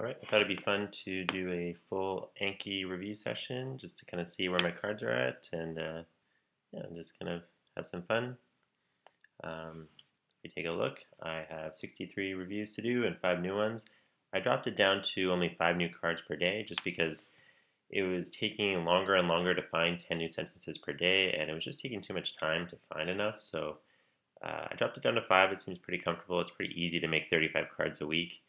Alright, I thought it'd be fun to do a full Anki review session just to kind of see where my cards are at and yeah, just kind of have some fun. If you take a look, I have 63 reviews to do and 5 new ones. I dropped it down to only 5 new cards per day just because it was taking longer and longer to find 10 new sentences per day, and it was just taking too much time to find enough. So I dropped it down to 5. It seems pretty comfortable. It's pretty easy to make 35 cards a week.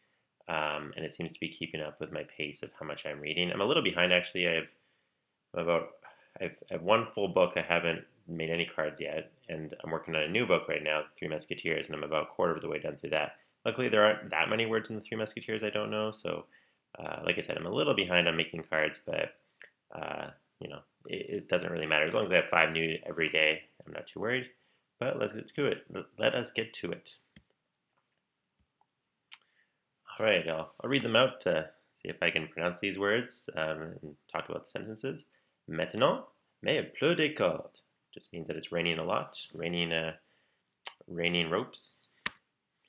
And it seems to be keeping up with my pace of how much I'm reading. I'm a little behind actually. About I have one full book. I haven't made any cards yet, and I'm working on a new book right now, Three Musketeers, and I'm about a quarter of the way done through that. Luckily, there aren't that many words in the Three Musketeers I don't know, so like I said, I'm a little behind on making cards, but it doesn't really matter as long as I have 5 new every day. I'm not too worried. But let's get to it. Let us get to it. All right, I'll read them out to see if I can pronounce these words and talk about the sentences. Maintenant, mais il pleut des cordes. Just means that it's raining a lot, raining ropes.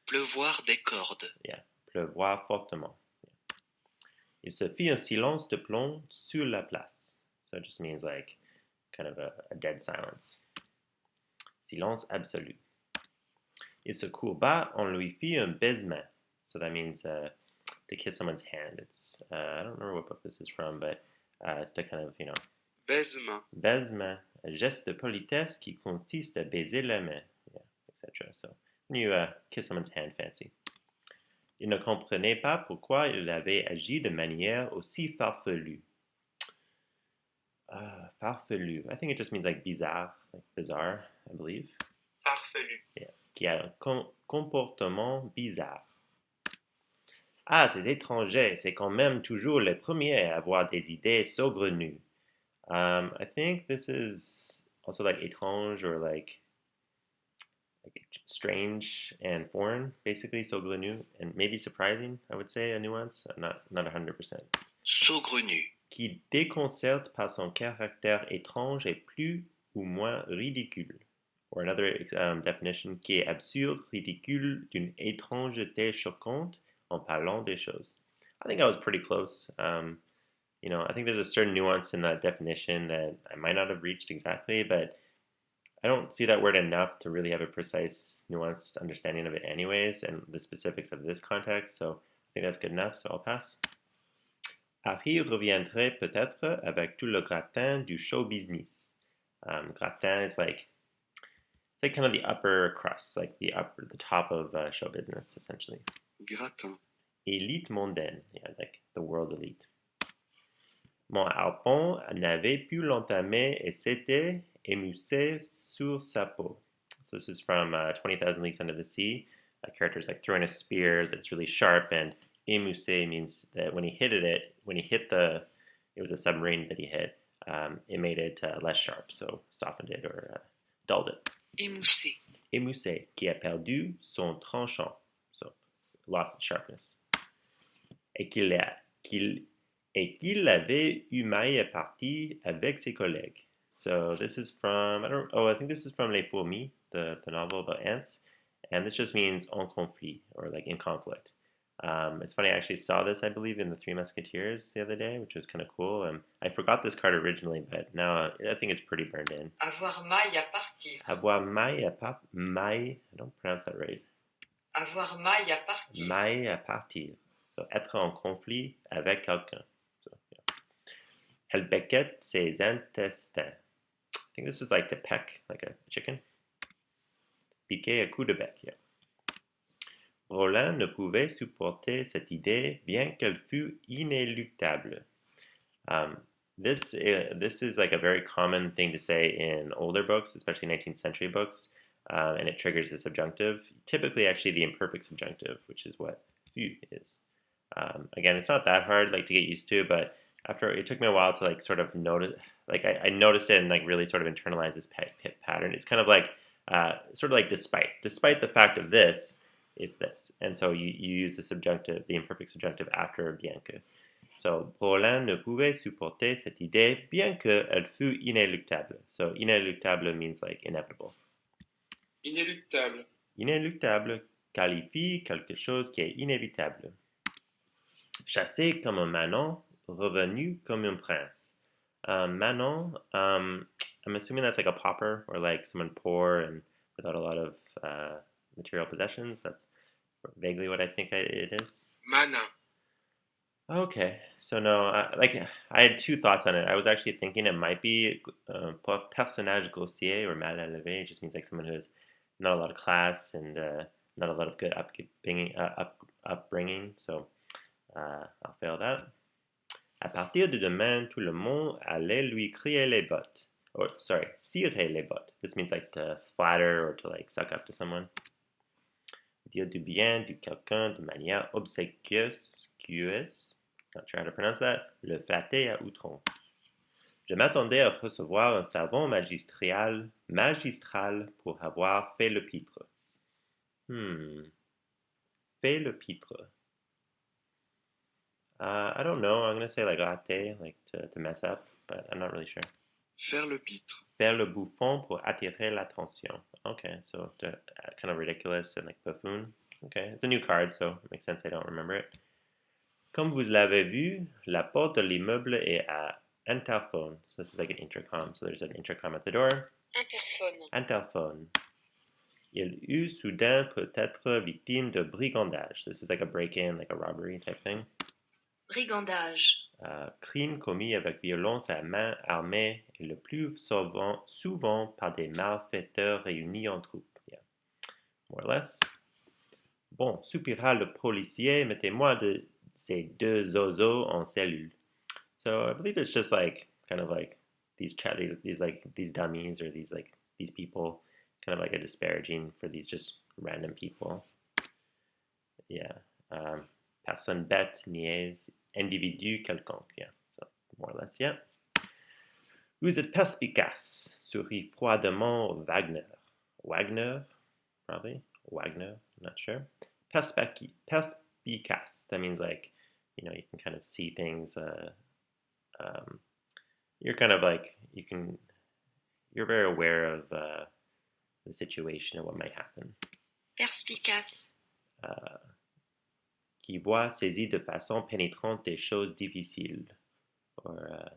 Pleuvoir des cordes. Yeah, pleuvoir fortement. Yeah. Il se fit un silence de plomb sur la place. So it just means like kind of a dead silence. Silence absolu. Il se courba, on lui fit un baisement. So that means to kiss someone's hand. It's I don't remember what book this is from, but it's to kind of Baisement. baisement, un geste de politesse qui consiste à baiser la main, yeah, etc. So when you kiss someone's hand, fancy. Il ne comprenait pas pourquoi il avait agi de manière aussi farfelue. Farfelu. I think it just means like bizarre, like bizarre, I believe. Farfelu. Yeah. Qui a un comportement bizarre. Ah, ces étrangers, c'est quand même toujours les premiers à avoir des idées saugrenues. I think this is also like étrange or like strange and foreign, basically saugrenu, and maybe surprising, I would say, a nuance. I'm not 100%. Saugrenu. Qui déconcerte par son caractère étrange et plus ou moins ridicule. Or another definition, qui est absurde, ridicule, d'une étrangeté choquante en parlant des choses. I think I was pretty close. I think there's a certain nuance in that definition that I might not have reached exactly, but I don't see that word enough to really have a precise, nuanced understanding of it anyways, and the specifics of this context, so I think that's good enough, so I'll pass. Harry reviendrait peut-être avec tout le gratin du show business. Gratin is like it's like kind of the upper crust, like the top of show business, essentially. Gratin. Élite mondaine, yeah, like the world elite. Mon harpon n'avait pu l'entamer et s'était émoussé sur sa peau. So this is from 20,000 Leagues Under the Sea. A character's like throwing a spear that's really sharp, and émoussé means that when he hit it was a submarine that he hit, it made it less sharp, so softened it or dulled it. Émoussé. Émoussé, qui a perdu son tranchant, so lost its sharpness. Et qu'il avait eu maille à partie avec ses collègues. So this is from, I think this is from Les Fourmis, the novel about ants. And this just means en conflit, or like in conflict. It's funny, I actually saw this, I believe, in the Three Musketeers the other day, which was kind of cool. I forgot this card originally, but now I think it's pretty burned in. Avoir maille à partir. Avoir maille à partir. Maille, I don't pronounce that right. Avoir maille à partir. Maille à partir. So, être en conflit avec quelqu'un. So, yeah. Elle becquette ses intestins. I think this is like to peck, like a chicken. Piquer à coup de bec, yeah. Roland ne pouvait supporter cette idée, bien qu'elle fût inéluctable. This is like a very common thing to say in older books, especially 19th century books, and it triggers the subjunctive. Typically, actually, the imperfect subjunctive, which is what fût is. Again, it's not that hard to get used to, but it took me a while to like sort of notice, like I noticed it and like really sort of internalize this pattern. It's kind of like sort of like despite the fact of this, it's this, and so you use the subjunctive, the imperfect subjunctive after bien que. So Roland ne pouvait supporter cette idée, bien qu'elle fût inéluctable. So inéluctable means like inevitable. Inéluctable. Inéluctable qualifie quelque chose qui est inévitable. Chassé comme un Manon, revenu comme un prince. Manon, I'm assuming that's like a pauper or like someone poor and without a lot of material possessions. That's vaguely what I think it is. Manin. Okay, so no, I had two thoughts on it. I was actually thinking it might be personnage grossier or mal élevé. It just means like someone who has not a lot of class and not a lot of good upbringing. So I'll fail that. À partir de demain, tout le monde allait lui crier les bottes. Or sorry, cirer les bottes. This means like to flatter or to like suck up to someone. Dire du bien de quelqu'un de manière obséquieuse. Not sure how to pronounce that. Le flatter à outrance. Je m'attendais à recevoir un savon magistral pour avoir fait le pitre. Fait le pitre. I don't know. I'm gonna say like rater, like to mess up, but I'm not really sure. Faire le pitre. Faire le bouffon pour attirer l'attention. Okay, so kind of ridiculous and like buffoon. Okay, it's a new card, so it makes sense I don't remember it. Comme vous l'avez vu, la porte de l'immeuble est à interphone. So this is like an intercom. So there's an intercom at the door. Interphone. Interphone. Il eut soudain peut-être victime de brigandage. This is like a break-in, like a robbery type thing. Brigandage. Crime commis avec violence à main armée et le plus souvent par des malfaiteurs réunis en troupe. Yeah, more or less. Bon, soupira le policier, mettez-moi de ces deux oiseaux en cellule. So I believe it's just like kind of like these dummies or these people, kind of like a disparaging for these just random people. Yeah. Personne bête, niaise, individu quelconque. Yeah. So more or less, yeah. Vous êtes perspicace, sourit froidement Wagner. Wagner, probably. Wagner, I'm not sure. Perspicace. That means like, you can kind of see things. You're kind of like you're very aware of the situation and what might happen. Perspicace. Qui voit, saisit de façon pénétrante des choses difficiles. Or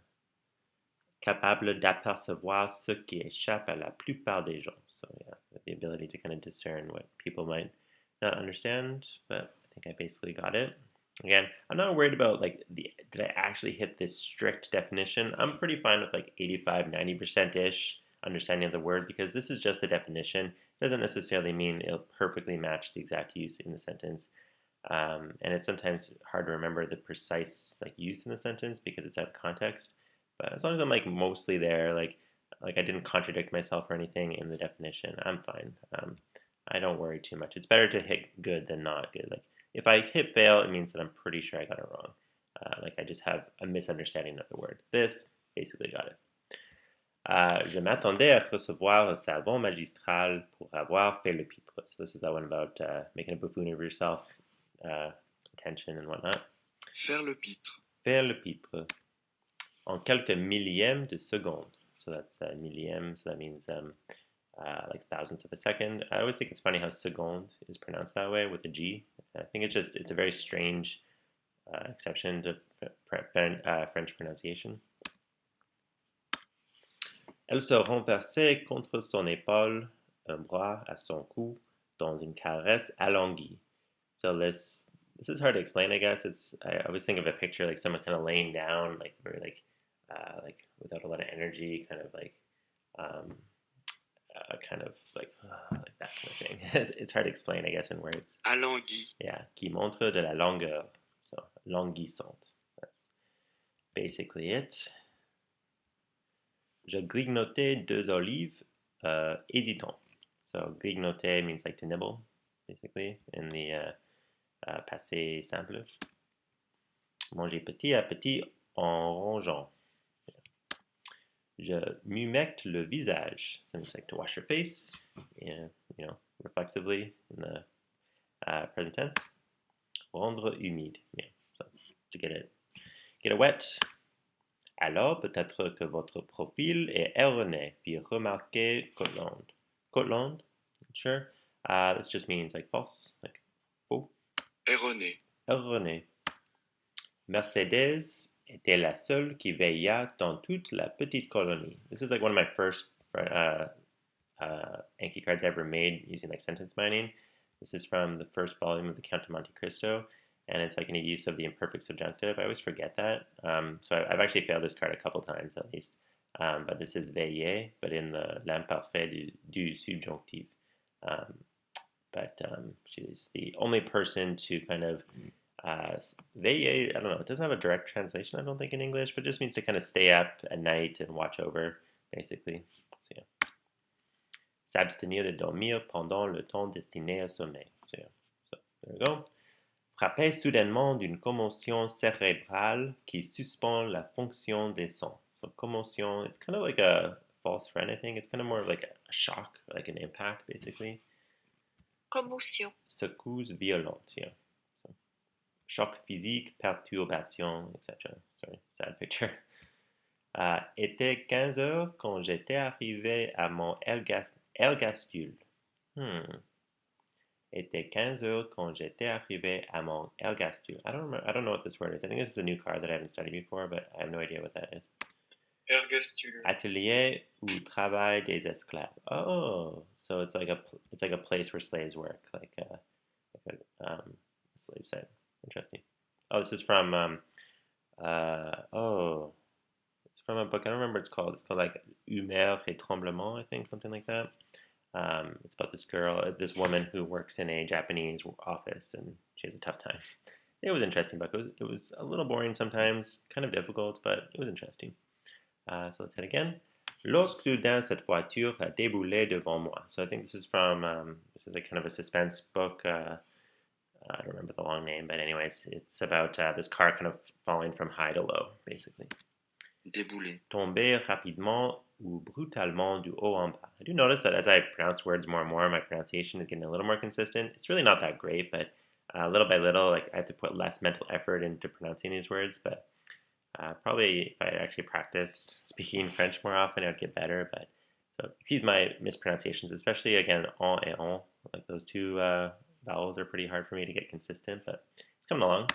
capable d'apercevoir ce qui échappe à la plupart des gens. So yeah, the ability to kind of discern what people might not understand, but I think I basically got it. Again, I'm not worried about like did I actually hit this strict definition. I'm pretty fine with like 85, 90% ish understanding of the word because this is just the definition. It doesn't necessarily mean it'll perfectly match the exact use in the sentence. And it's sometimes hard to remember the precise like use in the sentence because it's out of context. But as long as I'm like mostly there, like I didn't contradict myself or anything in the definition, I'm fine. I don't worry too much. It's better to hit good than not good. Like if I hit fail, it means that I'm pretty sure I got it wrong. Like I just have a misunderstanding of the word. This basically got it. Je m'attendais à recevoir un savon magistral pour avoir fait le pitre. So this is that one about making a buffoon of yourself, attention and whatnot. Faire le pitre. Faire le pitre. En quelques millièmes de seconde. So that's millième, so that means like thousandths of a second. I always think it's funny how seconde is pronounced that way with a G. I think it's a very strange exception to French pronunciation. Elle se renversait contre son épaule, un bras à son cou, dans une caresse alanguie. So this is hard to explain, I guess. I always think of a picture like someone kind of laying down, like very like without a lot of energy, kind of like like that kind of thing. It's hard to explain, I guess, in words. Alanguie. Yeah, qui montre de la longueur. So languissante. That's basically it. Je grignotais deux olives hésitant. So grignoter means like to nibble, basically, in the passé simple. Manger petit à petit en rongeant. Je m'humecte le visage. So it's like to wash your face, and, reflexively in the present tense. Rendre humide. Yeah, so to get it wet. Alors, peut-être que votre profil est erroné, puis remarquez Côte-Land. Côte-Land? Sure. This just means like false, like faux. Erroné. Erroné. Mercedes était la seule qui veilla dans toute la petite colonie. This is like one of my first Anki cards I ever made using like sentence mining. This is from the first volume of the Count of Monte Cristo, and it's like in a use of the imperfect subjunctive. I always forget that. So I've actually failed this card a couple times at least. But this is Vaille, but in the l'imparfait du subjonctif. She's the only person to kind of Vaille, I don't know, it doesn't have a direct translation, I don't think, in English, but it just means to kind of stay up at night and watch over, basically. So, yeah. S'abstenir de dormir pendant le temps destiné au sommeil. So, yeah. So there we go. Frappé soudainement d'une commotion cérébrale qui suspend la fonction des sons. So commotion, it's kind of like a false friend, I think. It's kind of more of like a shock, like an impact, basically. Commotion. Secousse violente, yeah. So, choc physique, perturbation, etc. Sorry, sad picture. Était 15 heures quand j'étais arrivé à mon ergastule. Était 15 heures quand j'étais arrivé à mon ergastule. I don't know what this word is. I think this is a new card that I haven't studied before, but I have no idea what that is. Ergastule. Atelier ou travail des esclaves. Oh, so it's like a place where slaves work, like a slave site. Interesting. Oh, this is from it's from a book. I don't remember what it's called. It's called like Humeur et Tremblement, I think, something like that. It's about this girl, this woman who works in a Japanese office, and she has a tough time. It was an interesting book. It was a little boring sometimes, kind of difficult, but it was interesting. So let's hit again. Lorsque soudain cette voiture a déboulé devant moi. So I think this is from this is like kind of a suspense book. I don't remember the long name, but anyways, it's about this car kind of falling from high to low, basically. Débouler. Tomber rapidement ou brutalement du haut en bas. I do notice that as I pronounce words more and more, my pronunciation is getting a little more consistent. It's really not that great, but little by little, like I have to put less mental effort into pronouncing these words. But probably if I actually practiced speaking French more often, it would get better. But so excuse my mispronunciations, especially again en et on. Like those two vowels are pretty hard for me to get consistent, but it's coming along.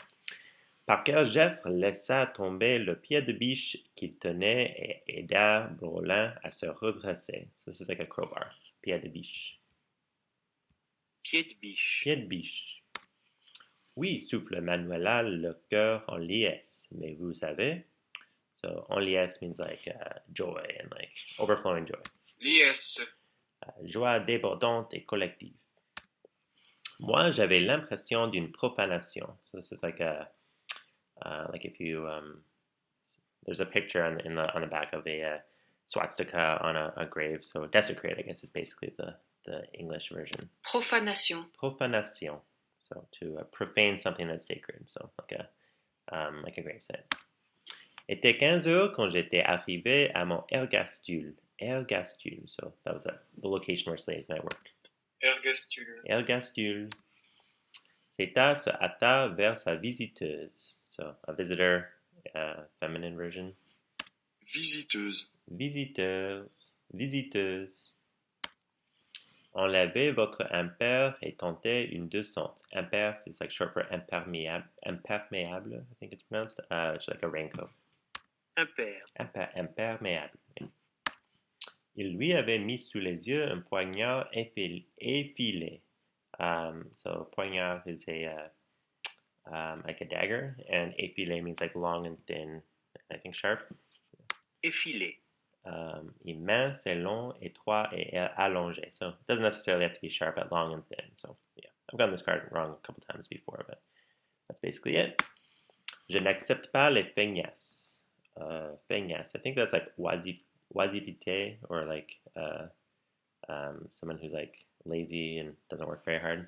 Par quel geste laissa tomber le pied de biche qu'il tenait et aida Brolin à se redresser. So this is like a crowbar. Pied de biche. Pied de biche. Pied de biche. Oui, souffle Manuela, le cœur en liesse. Mais vous savez, so en liesse means like joy and like overflowing joy. Liesse. Joie débordante et collective. Moi, j'avais l'impression d'une profanation. So this is like a like if you there's a picture on the back of a swastika on a grave. So desecrate, I guess, is basically the English version. Profanation. Profanation. So to profane something that's sacred. So like a grave site. Était 15 heures quand j'étais arrivé à mon ergastule. Ergastule. So that was the location where slaves might work. Ergastule. Ergastule. Zeta se hâta vers sa visiteuse. So a visitor, feminine version. Visiteuse. Visiteuse. Enlevez votre impair et tentez une descente. Impair is like short for imperméable, I think it's pronounced. It's like a raincoat. Imperméable. Il lui avait mis sous les yeux un poignard effilé. So poignard is like a dagger, and effilé means like long and thin, I think sharp. Effilé. Immense et long, étroit et allongé. So it doesn't necessarily have to be sharp at long and thin. So yeah, I've gotten this card wrong a couple times before, but that's basically it. Je n'accepte pas les feignasses. Feignasse. I think that's like oisiveté, or like someone who's like lazy and doesn't work very hard.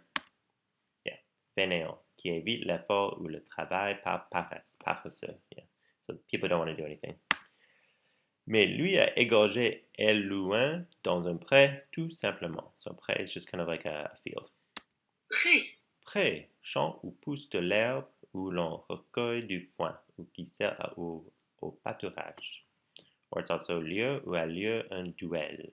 Yeah. Fainéant, qui évite l'effort ou le travail par paresseux. Yeah. So people don't want to do anything. Mais lui a égorgé el loin dans un pré, tout simplement. So pré is just kind of like a field. Pré. Pré, champ où pousse de l'herbe, où l'on recueille du foin, ou qui sert au pâturage. Or it's also lieu où a lieu un duel.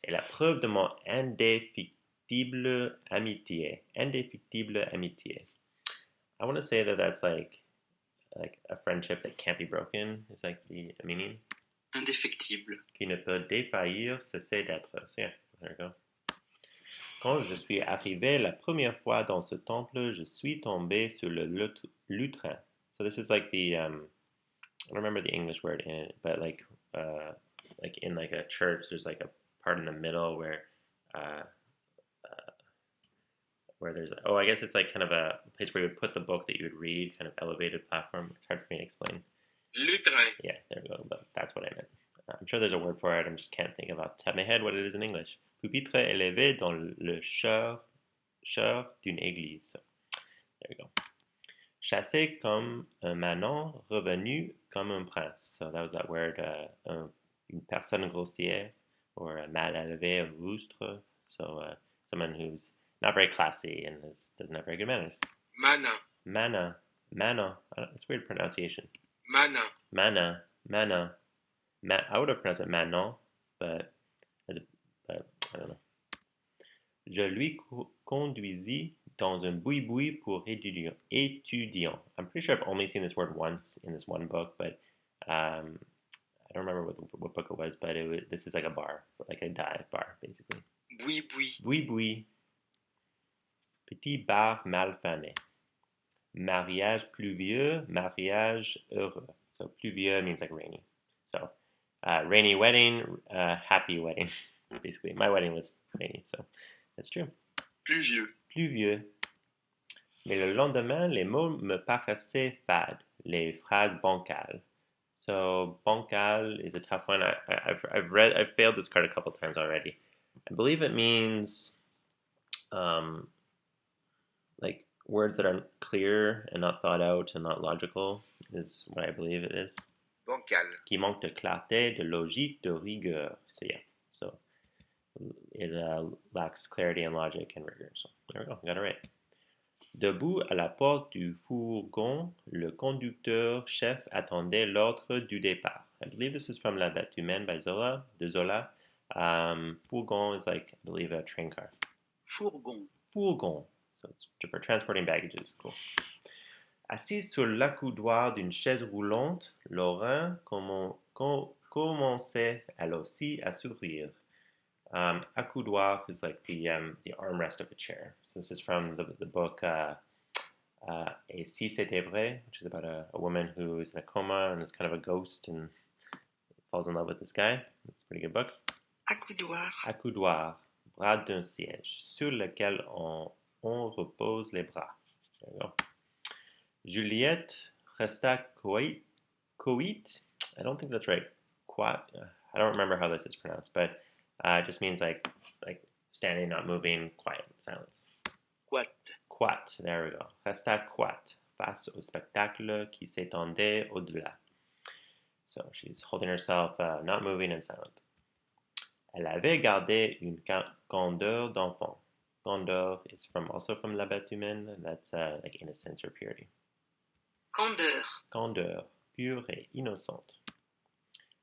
Et la preuve de mon indéfectible amitié. Indéfectible amitié. I want to say that that's like like a friendship that can't be broken is like the meaning. Indéfectible. Qui ne peut défaillir, cesser d'être. So yeah, there we go. Quand je suis arrivé la première fois dans ce temple, je suis tombé sur le lutrin. So this is like the I don't remember the English word in it, but like in like a church, there's like a part in the middle uh, where there's I guess it's like kind of a place where you would put the book that you would read, kind of elevated platform. It's hard for me to explain. Lutrin. Yeah, there we go. But that's what I meant. I'm sure there's a word for it. I just can't think of off the top of my head what it is in English. Pupitre élevé dans le chœur d'une église. So, there we go. Chassé comme un manant, revenu comme un prince. So that was that word, une personne grossière, or mal élevé, un rustre. So someone who's not very classy and doesn't have very good manners. Mana. Mana. It's weird pronunciation. Mana. Mana. I would have pronounced it Manon, but I don't know. Je lui conduisis dans un boui-boui pour étudiant. I'm pretty sure I've only seen this word once in this one book, but I don't remember what book it was, but this is like a bar, like a dive bar, basically. Boui-boui. Boui-boui. Petit bar mal famé. Mariage pluvieux, mariage heureux. So pluvieux means like rainy. So rainy wedding, happy wedding. Basically, my wedding was rainy, so that's true. Pluvieux. Pluvieux. Mais le lendemain, les mots me paraissaient fades, les phrases bancales. So bancal is a tough one. I've failed this card a couple times already. I believe it means like words that aren't clear and not thought out and not logical is what I believe it is. Bancal. Qui manque de clarté, de logique, de rigueur. So yeah, so it lacks clarity and logic and rigor. So there we go, got it right. Debout à la porte du fourgon, le conducteur chef attendait l'ordre du départ. I believe this is from La Bête Humaine by Zola. Fourgon is like, I believe, a train car. Fourgon. Fourgon. So it's for transporting baggages. Cool. Assis sur l'accoudoir d'une chaise roulante, Laurent commençait elle aussi à sourire. Accoudoir is like the armrest of a chair. So this is from the book Et si c'était vrai, which is about a woman who is in a coma and is kind of a ghost and falls in love with this guy. It's a pretty good book. Accoudoir. Accoudoir, bras d'un siège, sur lequel on repose les bras. There you go. Juliette resta coït. I don't think that's right. Quat. I don't remember how this is pronounced, but it just means like standing, not moving, quiet, silence. Quat. There we go. Resta quat face au spectacle qui s'étendait au-delà. So she's holding herself, not moving and silent. Elle avait gardé une candeur d'enfant. Candeur is also from La Bête Humaine. That's like innocence or purity. Candeur, pure et innocente.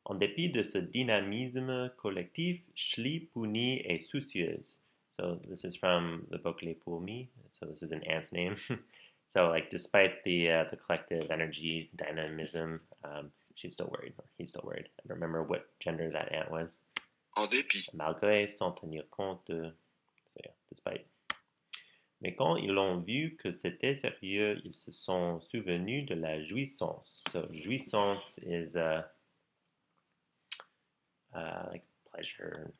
En dépit de ce dynamisme collectif, Schlie, punie et soucieuse. So this is from the book Les Fourmis. So this is an ant's name. So like despite the collective energy dynamism, she's still worried, or he's still worried. I don't remember what gender that ant was. En dépit. Malgré sans tenir compte de... So yeah, despite. Mais quand ils ont vu que c'était sérieux, ils se sont souvenus de la jouissance. So jouissance is like pleasure.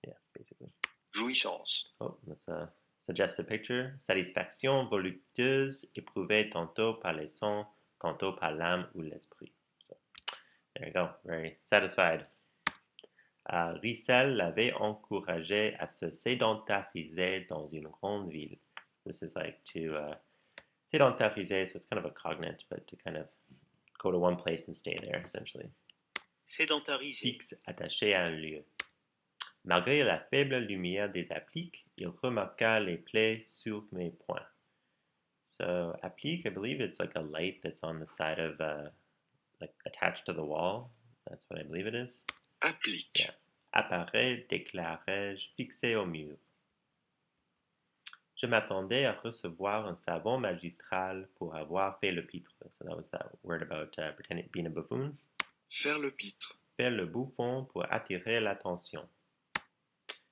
Yeah, basically. Jouissance. Oh, that's a suggested picture. Satisfaction voluptueuse éprouvée tantôt par les sens, tantôt par l'âme ou l'esprit. So, there you go. Very satisfied. Rissel l'avait encouragé à se sédentariser dans une grande ville. This is like to sédentariser, so it's kind of a cognate, but to kind of go to one place and stay there, essentially. Sédentariser. Fixe, attaché à un lieu. Malgré la faible lumière des appliques, il remarqua les plaies sur mes poings. So, applique, I believe it's like a light that's on the side of, like attached to the wall. That's what I believe it is. Applique. Yeah. Appareil d'éclairage fixé au mur. Je m'attendais à recevoir un savon magistral pour avoir fait le pitre. So that was that word about pretending being a buffoon. Faire le pitre. Faire le bouffon pour attirer l'attention.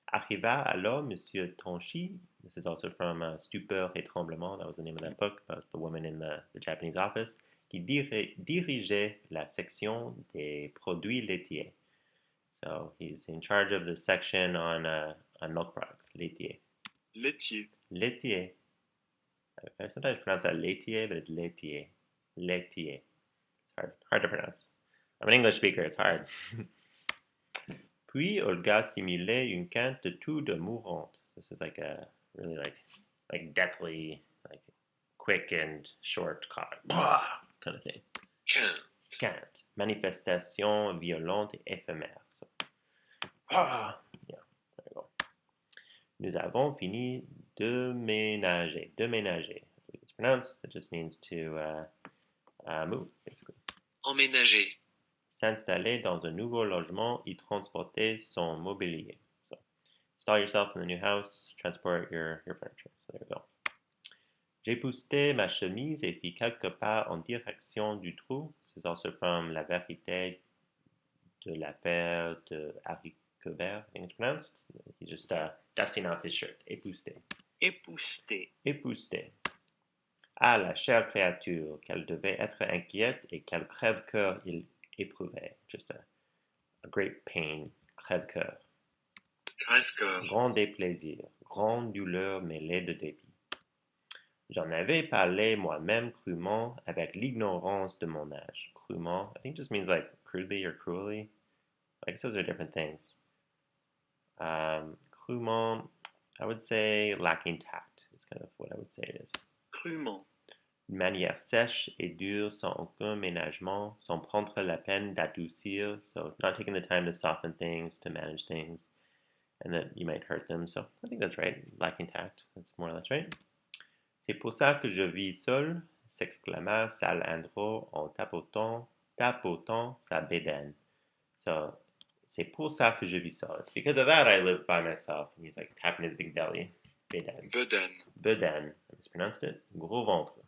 Arriva alors Monsieur Tonchi. This is also from Stupeur et Tremblement. That was the name of that book about the woman in the Japanese office. Qui dirigeait la section des produits laitiers. So he's in charge of the section on milk products, laitier. Laitier. Laitier. I sometimes pronounce that laitier, but it's laitier. Laitier. It's hard to pronounce. I'm an English speaker, it's hard. Puis Olga simulait une quinte toute mourante. This is like a really like deathly, like quick and short kind of thing. Quinte. Quinte. Manifestation violente et éphémère. So, yeah, there you go. Nous avons fini de ménager. De ménager. I believe it's pronounced. It just means to move, basically. Emménager. S'installer dans un nouveau logement, y transporter son mobilier. So, install yourself in the new house, transport your furniture. So there you go. J'époussetai ma chemise et fis quelques pas en direction du trou. This is also from La Vérité de l'affaire de Haricot Vert, I think it's pronounced. He's just dusting off his shirt. Épousseter. Épousseter. Épousseter. Ah, la chère créature, qu'elle devait être inquiète et quel crève-cœur il éprouvait. Just a great pain, crève-cœur. Crève-cœur. Grand déplaisir, grande douleur mêlée de dépit. J'en avais parlé moi-même crûment avec l'ignorance de mon âge. Crûment, I think just means like crudely or cruelly. I guess those are different things. Crûment, I would say lacking tact. It's kind of what I would say it is. Crûment. Une manière sèche et dure, sans aucun ménagement, sans prendre la peine d'adoucir, so not taking the time to soften things, to manage things, and that you might hurt them. So I think that's right. Lacking tact. That's more or less right. C'est pour ça que je vis seul, s'exclama Salandro en tapotant sa bédaine. So, c'est pour ça que je vis seul. It's because of that I live by myself. And he's like tapping his big belly. Bédaine. Bedaine. Bedaine. I mispronounced it. Gros ventre.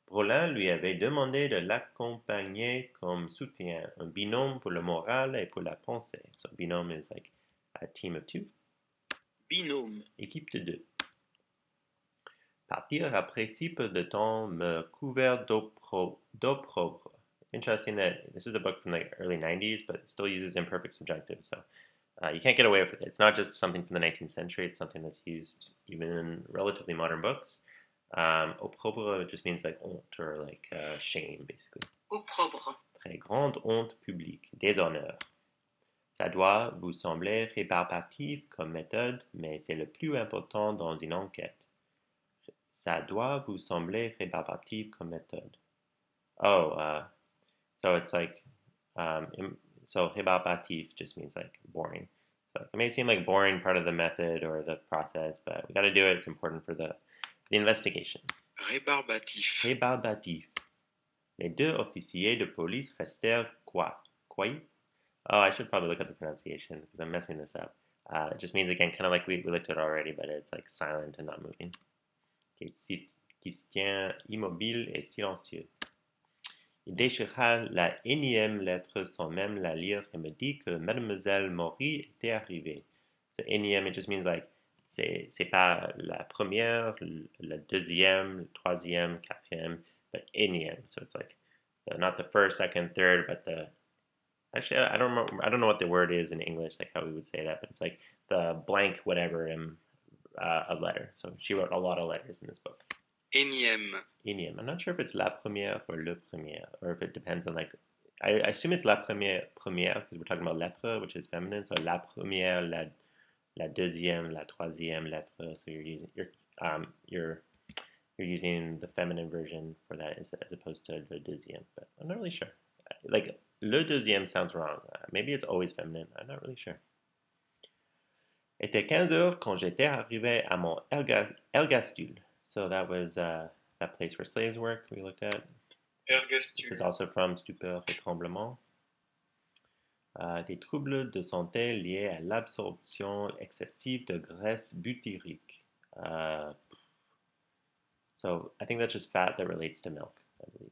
Brolin lui avait demandé de l'accompagner comme soutien, un binôme pour le moral et pour la pensée. So, binôme is like a team of two. Binôme. Équipe de deux. Partir après si peu de temps me couvert d'opprobre. Interesting that this is a book from the early 90s, but it still uses imperfect subjunctive, so you can't get away with it. It's not just something from the 19th century, it's something that's used even in relatively modern books. Opprobre just means like honte or like shame, basically. Opprobre. Très grande honte publique, déshonneur. Ça doit vous sembler rébarbatif comme méthode, mais c'est le plus important dans une enquête. Ça doit vous sembler rébarbatif comme méthode. Oh, so it's like, so rébarbatif just means like boring. So it may seem like boring part of the method or the process, but we got to do it. It's important for the investigation. Rébarbatif. Rébarbatif. Les deux officiers de police restèrent quoi? Quoi? Oh, I should probably look at the pronunciation because I'm messing this up. It just means, again, kind of like we looked at already, but it's like silent and not moving. Qui se tient immobile et silencieux. Il déchira la énième lettre sans même la lire et me dit que Mademoiselle Maury était arrivée. So énième, it just means like, c'est pas la première, la deuxième, la troisième, quatrième, but énième. So it's like, not the first, second, third, but the, actually, I don't know what the word is in English, like how we would say that, but it's like the blank whatever a letter. So she wrote a lot of letters in this book. Énième. Énième. I'm not sure if it's la première or le premier, or if it depends on like. I assume it's la première because we're talking about lettre, which is feminine. So la première, la deuxième, la troisième lettre. So you're using the feminine version for that as opposed to le deuxième. But I'm not really sure. Like le deuxième sounds wrong. Maybe it's always feminine. I'm not really sure. Était 15 heures quand j'étais arrivé à mon ergastule. So that was that place where slaves work we looked at. This is Ergastule. also from Stupeur et Tremblement. Des troubles de santé liés à l'absorption excessive de graisse butyrique. Uh, so I think that's just fat that relates to milk, I believe.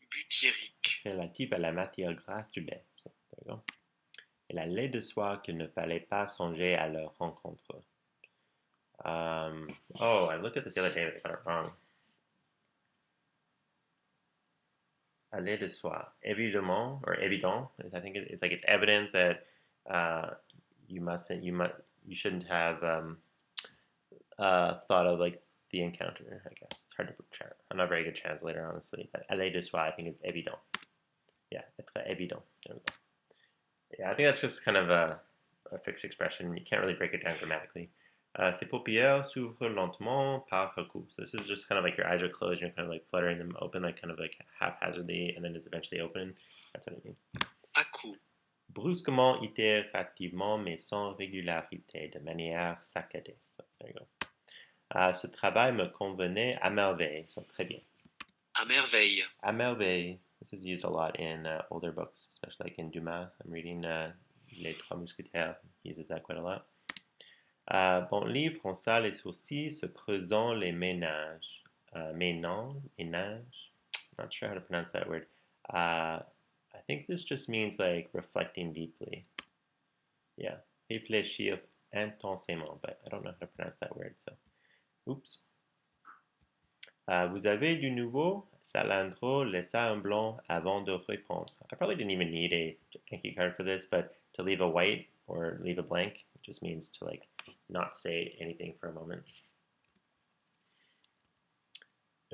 Butyrique. Relatif à la matière grasse du lait. So there you go. Elle allait de soi qu'il ne fallait pas songer à leur rencontre. Oh, I looked at this the other day, but I got it wrong. Aller de soi. Évidemment, or évident, I think it's like it's evident that you shouldn't have thought of like the encounter. I guess it's hard to. I'm not a very good translator, honestly. But aller de soi, I think is évident. Yeah, être évident. There we go. Yeah, I think that's just kind of a fixed expression. You can't really break it down grammatically. Ses paupières s'ouvrent lentement par coup. So this is just kind of like your eyes are closed and you're kind of like fluttering them open, like kind of like haphazardly, and then it's eventually open. That's what I mean. À coup. Brusquement, itérativement, mais sans régularité, de manière saccadée. So, there you go. Ce travail me convenait à merveille. So, très bien. À merveille. À merveille. This is used a lot in older books, especially like in Dumas. I'm reading Les Trois Mousquetaires. He uses that quite a lot. Bonly fronça les sourcils, se creusant les ménages. Ménage. Not sure how to pronounce that word. I think this just means like reflecting deeply. Yeah, réfléchir intensément, but I don't know how to pronounce that word, so oops. Vous avez du nouveau? Salandro laissa un blanc avant de répondre. I probably didn't even need a Anki card for this, but to leave a white or leave a blank just means to like not say anything for a moment.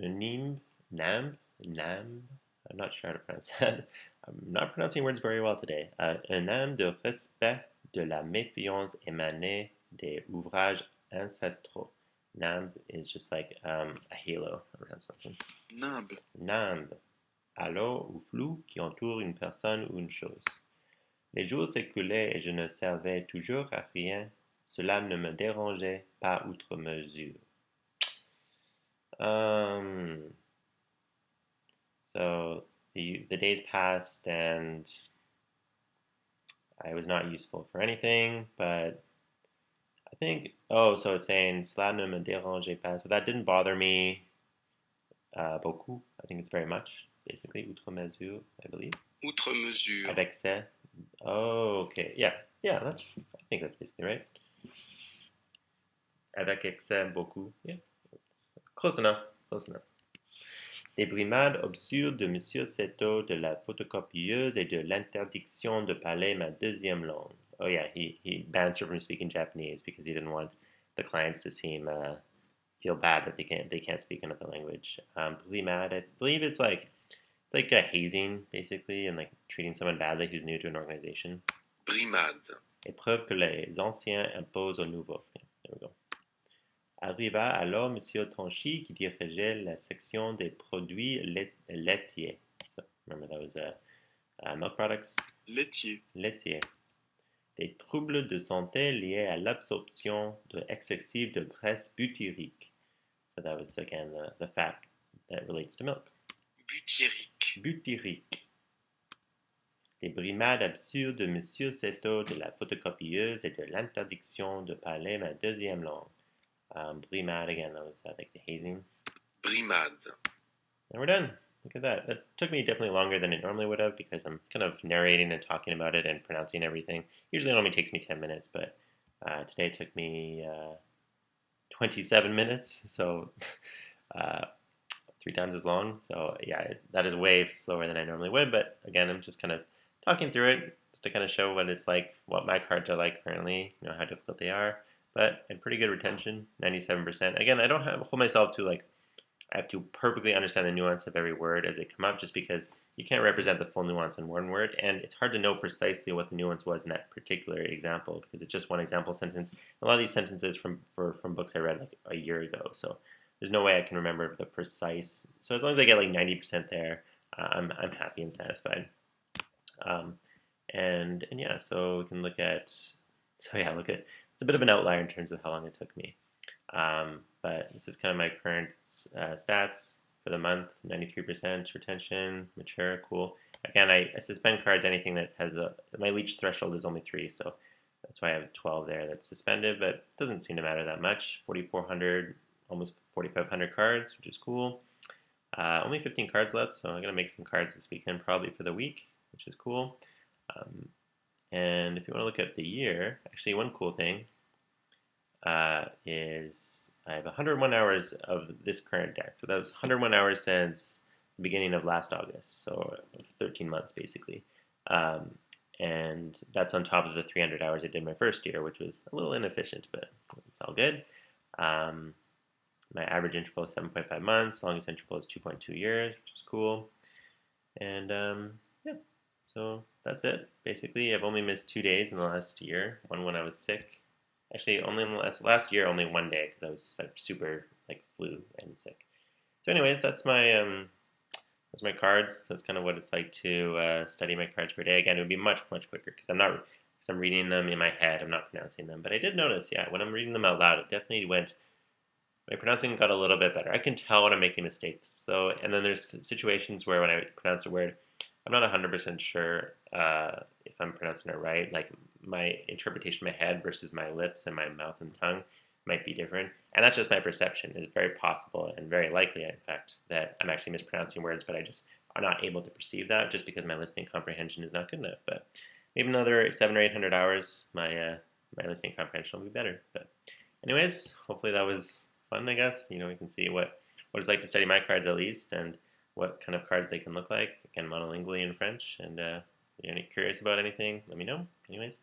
Un nambe, I'm not sure how to pronounce that. I'm not pronouncing words very well today. Un âme de respect de la méfiance émanée des ouvrages ancestraux. Nambe is just like a halo around something. Nimbe. Nambe, halo ou flou qui entoure une personne ou une chose. Les jours s'écoulaient et je ne servais toujours à rien. Cela ne me dérangeait pas outre mesure. So the days passed and I was not useful for anything, but I think, oh, so it's saying cela ne me dérangeait pas. So that didn't bother me beaucoup. I think it's very much, basically, outre mesure, I believe. Outre mesure. Avec ça. Oh, okay. Yeah, I think that's basically right. Avec excès, beaucoup. Yeah. Close enough. Des brimades obscures de Monsieur Seto de la photocopieuse et de l'interdiction de parler ma deuxième langue. Oh yeah, he banned her from speaking Japanese because he didn't want the clients to feel bad that they can't speak another language. Brimade, I believe it's like a hazing basically, and like treating someone badly who's new to an organization. Brimade. Épreuve que les anciens imposent aux nouveaux. Yeah, there we go. Arriva alors Monsieur Tonchi qui dirigeait la section des produits laitiers. So, remember that was milk products? Laitier. Des troubles de santé liés à l'absorption excessive de graisse butyrique. So that was again the fat that relates to milk. Butyrique. Des brimades absurdes de Monsieur Seto de la photocopieuse et de l'interdiction de parler ma deuxième langue. Brimade again, that was like the hazing. Brimade. And we're done. Look at that. That took me definitely longer than it normally would have because I'm kind of narrating and talking about it and pronouncing everything. Usually it only takes me 10 minutes, but today it took me 27 minutes, so 3 times as long. So yeah, that is way slower than I normally would, but again, I'm just kind of talking through it just to kind of show what it's like, what my cards are like currently, how difficult they are. But in pretty good retention, 97%. Again, I don't hold myself to like I have to perfectly understand the nuance of every word as they come up, just because you can't represent the full nuance in one word, and it's hard to know precisely what the nuance was in that particular example because it's just one example sentence. A lot of these sentences from books I read like a year ago, so there's no way I can remember the precise. So as long as I get like 90% there, I'm happy and satisfied. And yeah, so we can look at. So yeah, it's a bit of an outlier in terms of how long it took me. But this is kind of my current stats for the month: 93% retention, mature, cool. Again, I suspend cards anything that has my leech threshold is only 3, so That's why I have 12 there that's suspended, but it doesn't seem to matter that much. 4,400, almost 4,500 cards, which is cool. Only 15 cards left, so I'm going to make some cards this weekend probably for the week, which is cool. And if you want to look at the year, actually one cool thing is I have 101 hours of this current deck. So that was 101 hours since the beginning of last August, so 13 months basically. And that's on top of the 300 hours I did my first year, which was a little inefficient, but it's all good. My average interval is 7.5 months, longest interval is 2.2 years, which is cool. And yeah, so that's it. Basically, I've only missed 2 days in the last year. One when I was sick. Actually, only in the last year, only one day because I was like super like flu and sick. So, anyways, that's my cards. That's kind of what it's like to study my cards per day. Again, it would be much quicker because I'm reading them in my head. I'm not pronouncing them. But I did notice, yeah, when I'm reading them out loud, it definitely went. My pronouncing got a little bit better. I can tell when I'm making mistakes. So, and then there's situations where when I pronounce a word, I'm not 100% sure if I'm pronouncing it right. Like my interpretation in my head versus my lips and my mouth and tongue might be different. And that's just my perception. It's very possible and very likely, in fact, that I'm actually mispronouncing words, but I just are not able to perceive that just because my listening comprehension is not good enough. But maybe another 700 or 800 hours, my listening comprehension will be better. But anyways, hopefully that was fun. I guess we can see what it's like to study my cards at least, and what kind of cards they can look like. Again, monolingually in French. And if you're curious about anything, let me know. Anyways.